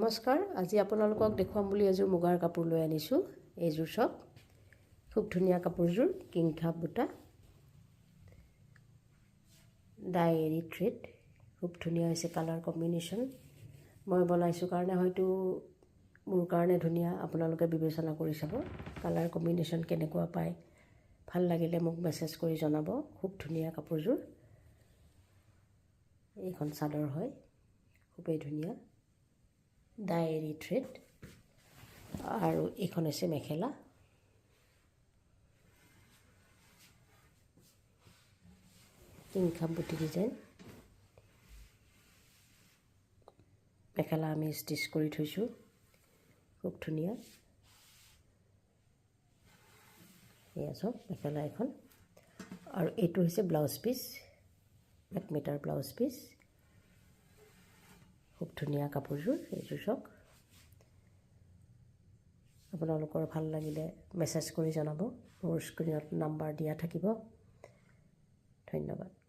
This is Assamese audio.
নমস্কাৰ, আজি আপোনালোকক দেখুৱাম বুলি এযোৰ মুগাৰ কাপোৰ লৈ আনিছোঁ। এইযোৰ চাওক, খুব ধুনীয়া কাপোৰযোৰ, কিংখাব বুটা, ডাই এৰি থ্ৰেড, খুব ধুনীয়া হৈছে কালাৰ কম্বিনেশ্যন। মই বনাইছোঁ কাৰণে হয়তো মোৰ কাৰণে ধুনীয়া, আপোনালোকে বিবেচনা কৰি চাব কালাৰ কম্বিনেশ্যন কেনেকুৱা পায়। ভাল লাগিলে মোক মেছেজ কৰি জনাব। খুব ধুনীয়া কাপোৰযোৰ। এইখন চাদৰ হয়, খুবেই ধুনীয়া, ডাই এৰি থ্ৰেড, আৰু এইখন হৈছে মেখেলা। কিংখাব বুটি ডিজাইন। মেখেলা আমি ষ্টিচ কৰি থৈছোঁ, খুব ধুনীয়া। এয়া চাওক মেখেলা এখন, আৰু এইটো হৈছে blouse piece, 1 metre blouse piece. খুব ধুনীয়া কাপোৰযোৰ। এইযোৰ চাওক, আপোনালোকৰ ভাল লাগিলে মেছেজ কৰি জনাব। মোৰ স্ক্ৰীণত নাম্বাৰ দিয়া থাকিব। ধন্যবাদ।